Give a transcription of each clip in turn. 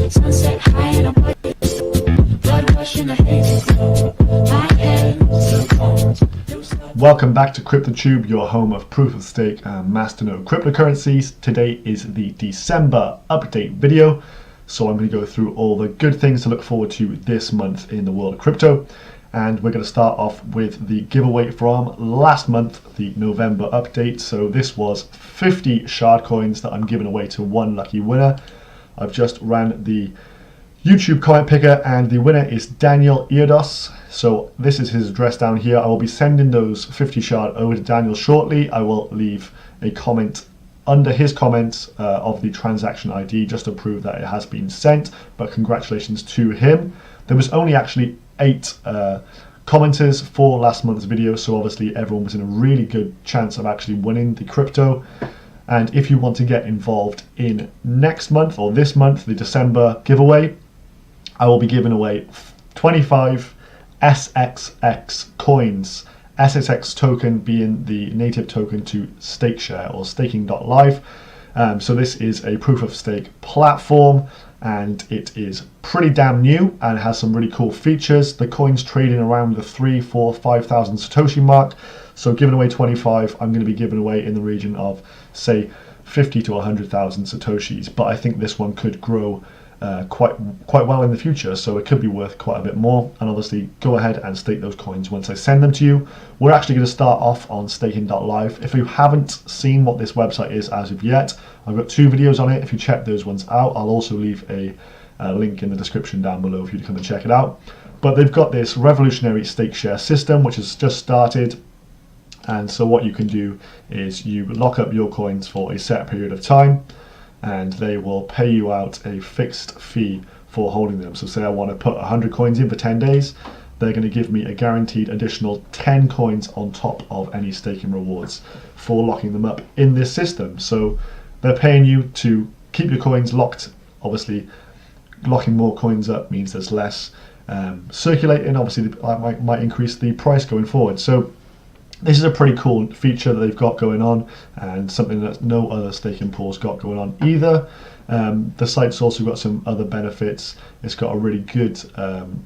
Sunset high and I'm blood rush in the hazy glow. My head still cold. Welcome back to CryptoTube, your home of proof of stake and masternode cryptocurrencies. Today is the December update video, so I'm going to go through all the good things to look forward to this month in the world of crypto. And we're going to start off with the giveaway from last month, the November update. So this was 50 shard coins that I'm giving away to one lucky winner. I've just ran the YouTube comment picker and the winner is Daniel Iodos. So this is his address down here. I will be sending those 50 shard over to Daniel shortly. I will leave a comment under his comment of the transaction ID just to prove that it has been sent, but congratulations to him. There was only actually 8 commenters for last month's video, so obviously everyone was in a really good chance of actually winning the crypto. And if you want to get involved in next month or this month, the December giveaway, I will be giving away 25 SXX coins, SXX token being the native token to StakeShare or staking.live. So this is a proof of stake platform and it is pretty damn new and has some really cool features. The coin's trading around the 3, 4, 5,000 Satoshi mark. So giving away 25, I'm going to be giving away in the region of say 50 to 100,000 Satoshis, but I think this one could grow quite well in the future, so it could be worth quite a bit more. And obviously go ahead and stake those coins once I send them to you. We're actually going to start off on staking.live. If you haven't seen what this website is as of yet, I've got 2 videos on it. If you check those ones out, I'll also leave a link in the description down below for you to come and check it out. But they've got this revolutionary StakeShare system which has just started. And so what you can do is you lock up your coins for a set period of time and they will pay you out a fixed fee for holding them. So say I want to put 100 coins in for 10 days, they're going to give me a guaranteed additional 10 coins on top of any staking rewards for locking them up in this system. So they're paying you to keep your coins locked. Obviously locking more coins up means there's less circulating. Obviously that might increase the price going forward. So this is a pretty cool feature that they've got going on and something that no other staking pool's got going on either. The site's also got some other benefits. It's got a really good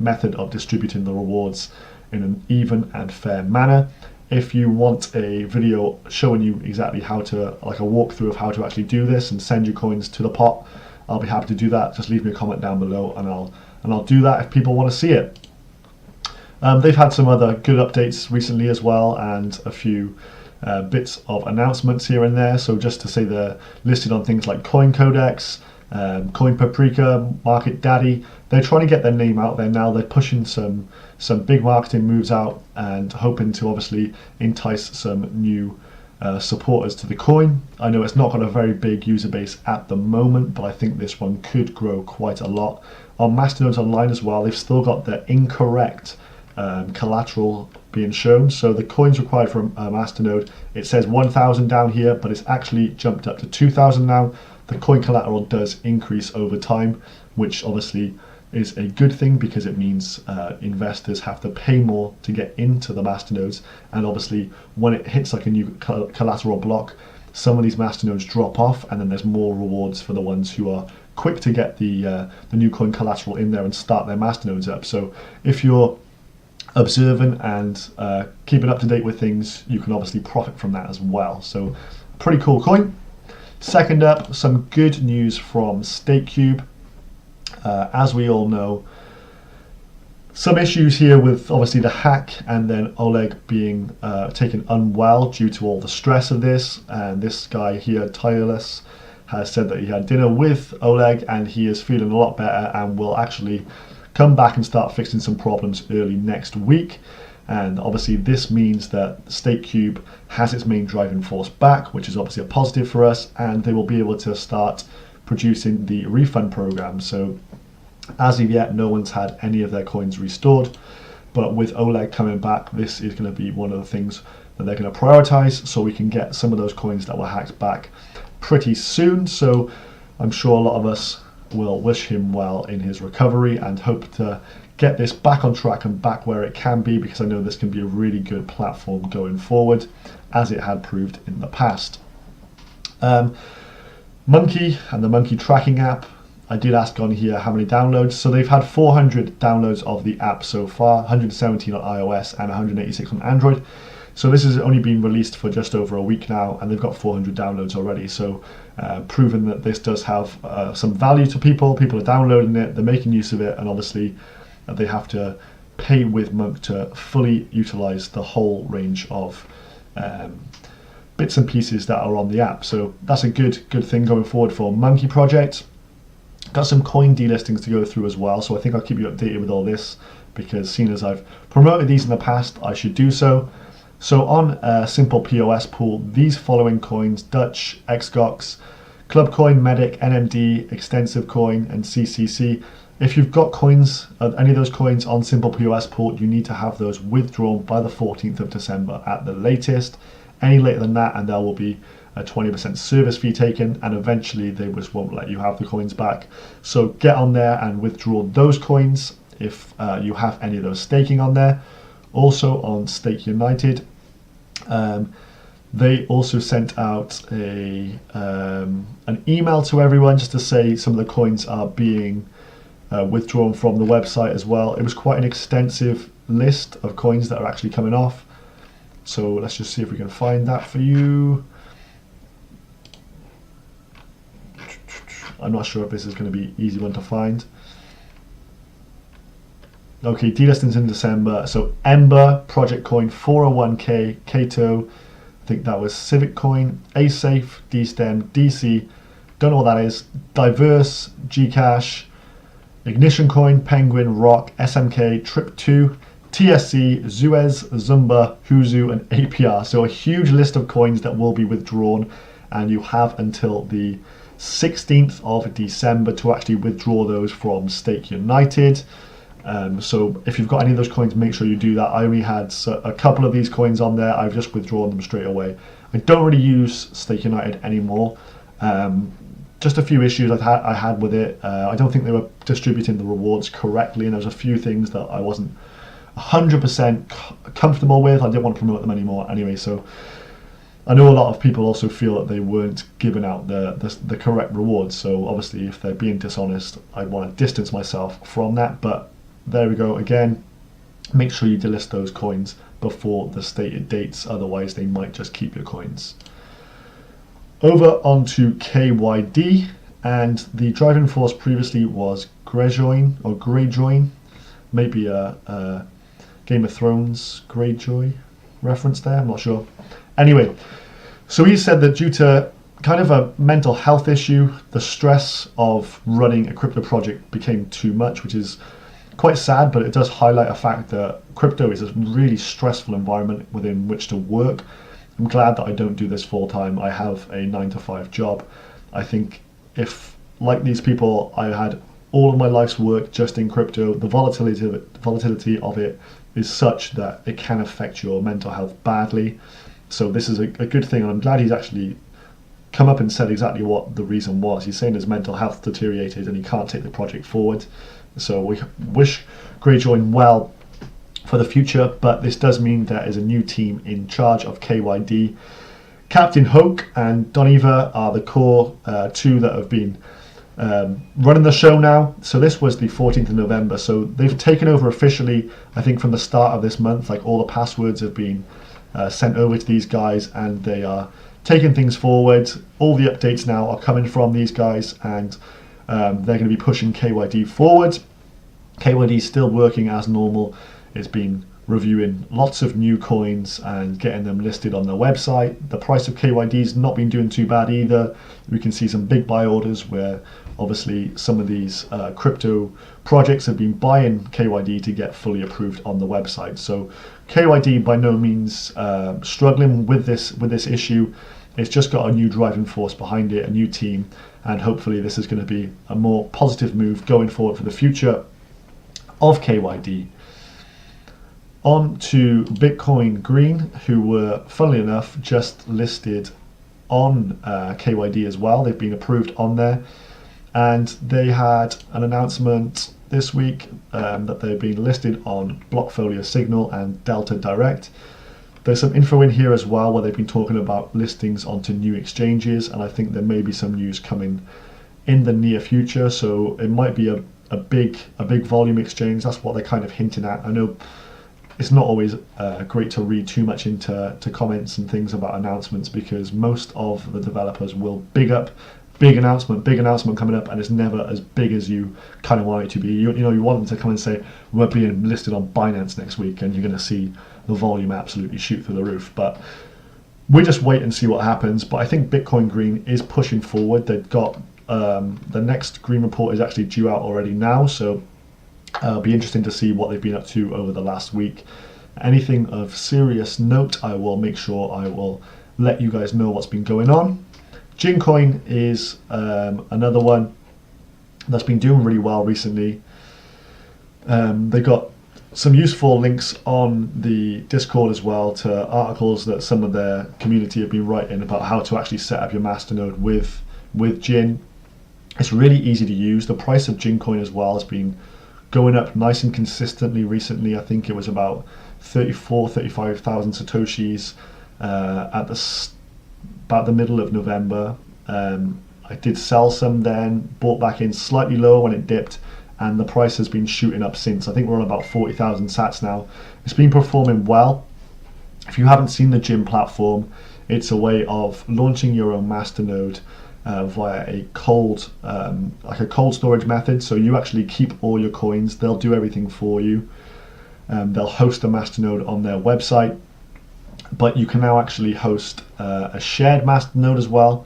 method of distributing the rewards in an even and fair manner. If you want a video showing you exactly how to, like a walkthrough of how to actually do this and send your coins to the pot, I'll be happy to do that. Just leave me a comment down below and I'll do that if people want to see it. They've had some other good updates recently as well and a few bits of announcements here and there. So just to say they're listed on things like Coin Codex, Coin Paprika, Market Daddy. They're trying to get their name out there now. They're pushing some big marketing moves out and hoping to obviously entice some new supporters to the coin. I know it's not got a very big user base at the moment, but I think this one could grow quite a lot. On Masternodes Online as well, they've still got the incorrect collateral being shown. So the coins required for a masternode, it says 1,000 down here, but it's actually jumped up to 2,000 now. The coin collateral does increase over time, which obviously is a good thing because it means investors have to pay more to get into the masternodes. And obviously when it hits like a new collateral block, some of these masternodes drop off and then there's more rewards for the ones who are quick to get the new coin collateral in there and start their masternodes up. So if you're observant and keeping up to date with things, you can obviously profit from that as well. So pretty cool coin. Second up, some good news from StakeCube. As we all know, some issues here with obviously the hack and then Oleg being taken unwell due to all the stress of this. And this guy here, Tireless, has said that he had dinner with Oleg and he is feeling a lot better and will actually come back and start fixing some problems early next week. And obviously this means that StakeCube has its main driving force back, which is obviously a positive for us, and they will be able to start producing the refund program. So as of yet, no one's had any of their coins restored, but with Oleg coming back, this is going to be one of the things that they're going to prioritize so we can get some of those coins that were hacked back pretty soon. So I'm sure a lot of us will wish him well in his recovery and hope to get this back on track and back where it can be, because I know this can be a really good platform going forward, as it had proved in the past. Monkey and the Monkey tracking app I did ask on here how many downloads. So they've had 400 downloads of the app so far, 117 on iOS and 186 on Android. So this has only been released for just over a week now, and they've got 400 downloads already. So proven that this does have some value to people. People are downloading it, they're making use of it, and obviously they have to pay with Monk to fully utilize the whole range of bits and pieces that are on the app. So that's a good thing going forward for Monkey Project. Got some coin delistings to go through as well, so I think I'll keep you updated with all this, because seeing as I've promoted these in the past, I should do so. So on Simple POS Pool, these following coins: Dutch, XGOX, Club Coin, Medic, NMD, Extensive Coin, and CCC. If you've got coins, any of those coins on Simple POS Pool, you need to have those withdrawn by the 14th of December at the latest. Any later than that, and there will be a 20% service fee taken, and eventually they just won't let you have the coins back. So get on there and withdraw those coins if you have any of those staking on there. Also on Stake United, they also sent out an email to everyone just to say some of the coins are being withdrawn from the website as well. It was quite an extensive list of coins that are actually coming off. So let's just see if we can find that for you. I'm not sure if this is going to be an easy one to find. Okay, delistings in December. So Ember, Project Coin, 401k, Kato, I think that was Civic Coin, ASafe, DSTEM, DC, don't know what that is, Diverse, Gcash, Ignition Coin, Penguin, Rock, SMK, Trip2, TSC, Zuez, Zumba, Huzu, and APR. So a huge list of coins that will be withdrawn, and you have until the 16th of December to actually withdraw those from Stake United. So if you've got any of those coins, make sure you do that. I only had a couple of these coins on there. I've just withdrawn them straight away. I don't really use Stake United anymore. Just a few issues I had with it. I don't think they were distributing the rewards correctly, and there was a few things that I wasn't 100% comfortable with. I didn't want to promote them anymore anyway. So I know a lot of people also feel that they weren't giving out the correct rewards. So obviously, if they're being dishonest, I want to distance myself from that. But there we go. Again, make sure you delist those coins before the stated dates. Otherwise, they might just keep your coins. Over onto KYD, and the driving force previously was Greyjoy, maybe a Game of Thrones Greyjoy reference there. I'm not sure. Anyway, so he said that due to kind of a mental health issue, the stress of running a crypto project became too much, which is quite sad, but it does highlight a fact that crypto is a really stressful environment within which to work. I'm glad that I don't do this full time. I have a 9-to-5 job. I think if, like these people, I had all of my life's work just in crypto, the volatility of it is such that it can affect your mental health badly. So this is a good thing, and I'm glad he's actually come up and said exactly what the reason was. He's saying his mental health deteriorated and he can't take the project forward. So we wish Greyjoy well for the future, but this does mean there is a new team in charge of KYD. Captain Hoke and Doniva are the core two that have been running the show now. So this was the 14th of November. So they've taken over officially, I think, from the start of this month. Like, all the passwords have been sent over to these guys, and they are taking things forward. All the updates now are coming from these guys, and they're going to be pushing KYD forward. KYD is still working as normal. It's been reviewing lots of new coins and getting them listed on their website. The price of KYD's not been doing too bad either. We can see some big buy orders where obviously some of these crypto projects have been buying KYD to get fully approved on the website. So KYD by no means struggling with this issue. It's just got a new driving force behind it, a new team, and hopefully this is going to be a more positive move going forward for the future of KYD. On to Bitcoin Green, who were, funnily enough, just listed on KYD as well. They've been approved on there, and they had an announcement this week that they've been listed on Blockfolio Signal and Delta Direct. There's some info in here as well where they've been talking about listings onto new exchanges, and I think there may be some news coming in the near future. So it might be a big volume exchange. That's what they're kind of hinting at. I know it's not always great to read too much into comments and things about announcements, because most of the developers will big up big announcement coming up, and it's never as big as you kind of want it to be. You know, you want them to come and say we're being listed on Binance next week, and you're going to see the volume absolutely shoot through the roof. But we just wait and see what happens. But I think Bitcoin Green is pushing forward. They've got the next green report is actually due out already now, so it'll be interesting to see what they've been up to over the last week. Anything of serious note, I will make sure I will let you guys know what's been going on. Gincoin is another one that's been doing really well recently. They got some useful links on the Discord as well to articles that some of their community have been writing about how to actually set up your masternode with Gin. It's really easy to use. The price of Gincoin as well has been going up nice and consistently recently. I think it was about 35,000 Satoshis at about the middle of November. I did sell some then, bought back in slightly lower when it dipped, and the price has been shooting up since. I think we're on about 40,000 sats now. It's been performing well. If you haven't seen the Gin platform, it's a way of launching your own masternode via a cold storage method. So you actually keep all your coins. They'll do everything for you. They'll host a masternode on their website, but you can now actually host a shared masternode as well.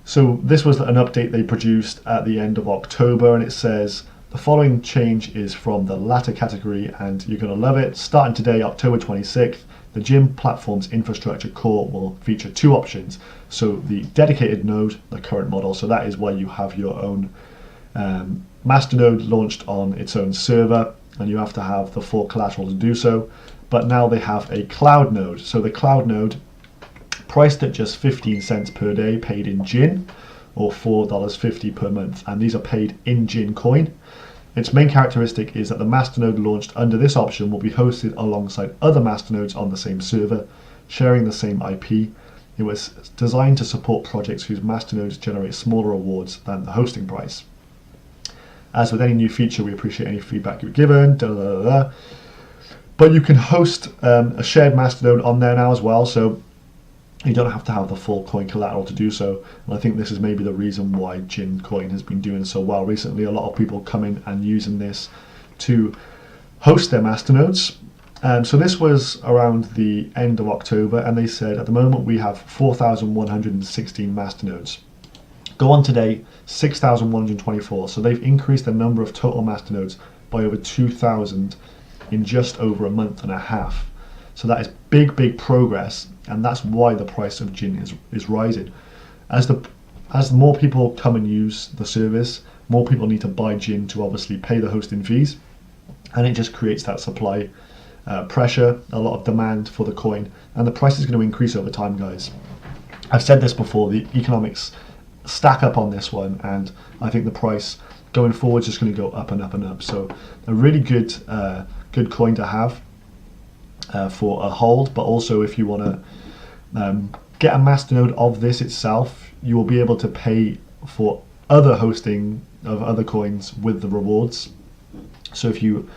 So this was an update they produced at the end of October, and it says the following change is from the latter category, and you're going to love it. Starting today, October 26th, the Gin platform's infrastructure core will feature two options. So the dedicated node, the current model, so that is where you have your own masternode launched on its own server, and you have to have the full collateral to do so. But now they have a cloud node. So the cloud node, priced at just 15 cents per day, paid in Gin, or $4.50 per month, and these are paid in Gin coin. Its main characteristic is that the masternode launched under this option will be hosted alongside other masternodes on the same server, sharing the same IP. It was designed to support projects whose masternodes generate smaller rewards than the hosting price. As with any new feature, we appreciate any feedback you've given. But you can host a shared masternode on there now as well, so you don't have to have the full coin collateral to do so. And I think this is maybe the reason why Gin coin has been doing so well recently. A lot of people coming and using this to host their masternodes. So this was around the end of October, and they said at the moment we have 4,116 masternodes. Go on today, 6,124. So they've increased the number of total masternodes by over 2,000 in just over a month and a half. So that is big progress, and that's why the price of Gin is rising. As more people come and use the service, more people need to buy Gin to obviously pay the hosting fees, and it just creates that supply pressure, a lot of demand for the coin, and the price is going to increase over time, guys. I've said this before, the economics stack up on this one, and I think the price going forward is just going to go up and up and up. So a really good coin to have for a hold, but also if you want to get a masternode of this itself, you will be able to pay for other hosting of other coins with the rewards. So if you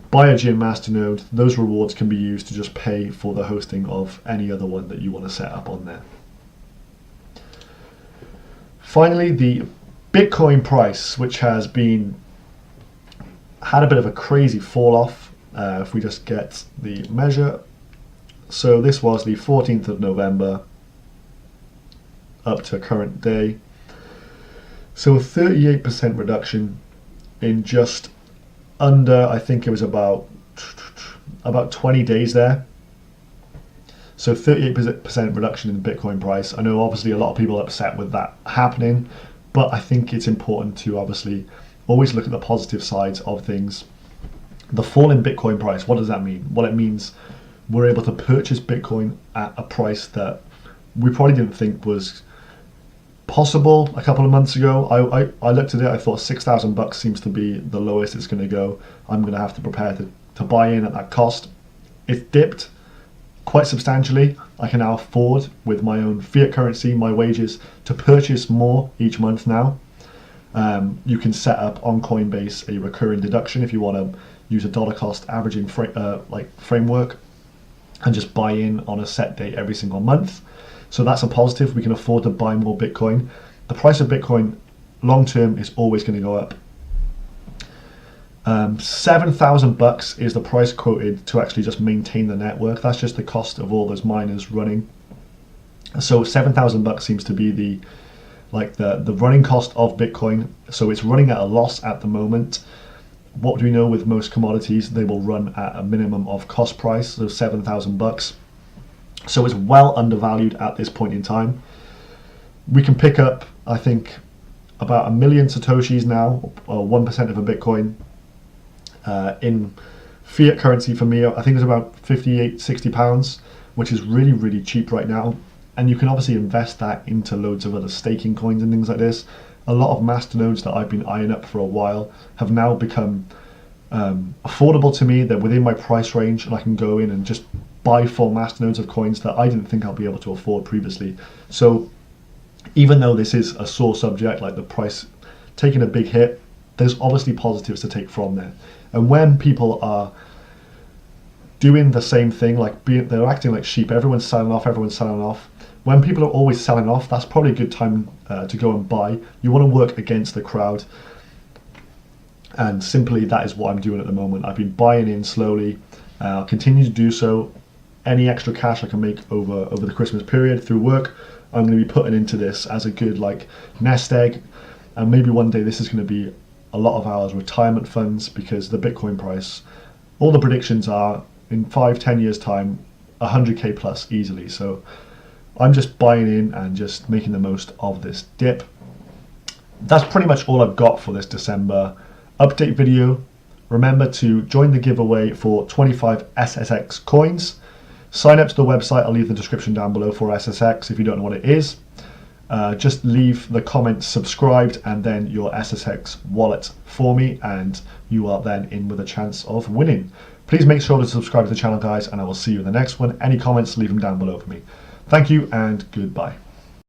buy a Gin masternode, those rewards can be used to just pay for the hosting of any other one that you want to set up on there. Finally, the Bitcoin price, which has had a bit of a crazy fall off. If we just get the measure, so this was the 14th of November up to current day. So a 38% reduction in just under, I think it was about 20 days there. So 38% reduction in the Bitcoin price. I know obviously a lot of people are upset with that happening, but I think it's important to obviously always look at the positive sides of things. The fall in Bitcoin price, what does that mean? Well, it means we're able to purchase Bitcoin at a price that we probably didn't think was possible a couple of months ago. I looked at it, I thought $6,000 seems to be the lowest it's going to go. I'm going to have to prepare to buy in at that cost. It's dipped quite substantially. I can now afford, with my own fiat currency, my wages, to purchase more each month now. You can set up on Coinbase a recurring deduction if you want to use a dollar cost averaging framework and just buy in on a set date every single month. So that's a positive. We can afford to buy more Bitcoin. The price of Bitcoin long term is always going to go up. $7,000 is the price quoted to actually just maintain the network. That's just the cost of all those miners running. So $7,000 seems to be the running cost of Bitcoin. So it's running at a loss at the moment. What do we know with most commodities? They will run at a minimum of cost price, so $7,000. So it's well undervalued at this point in time. We can pick up, I think, about 1 million Satoshis now, or 1% of a Bitcoin. In fiat currency for me, I think it's about 58, 60 pounds, which is really, really cheap right now. And you can obviously invest that into loads of other staking coins and things like this. A lot of masternodes that I've been eyeing up for a while have now become affordable to me. They're within my price range, and I can go in and just buy full masternodes of coins that I didn't think I'll be able to afford previously. So even though this is a sore subject, like the price taking a big hit, there's obviously positives to take from there. And when people are doing the same thing, they're acting like sheep, everyone's selling off. When people are always selling off, that's probably a good time to go and buy. You want to work against the crowd. And simply that is what I'm doing at the moment. I've been buying in slowly. I'll continue to do so. Any extra cash I can make over the Christmas period through work, I'm going to be putting into this as a good nest egg. And maybe one day this is going to be a lot of our retirement funds, because the Bitcoin price, all the predictions are in 5-10 years time 100k plus easily. So I'm just buying in and just making the most of this dip. That's pretty much all I've got for this December update video. Remember to join the giveaway for 25 SSX coins. Sign up to the website. I'll leave the description down below for SSX if you don't know what it is. Just leave the comment subscribed and then your SSX wallet for me, and you are then in with a chance of winning. Please make sure to subscribe to the channel, guys, and I will see you in the next one. Any comments, leave them down below for me. Thank you and goodbye.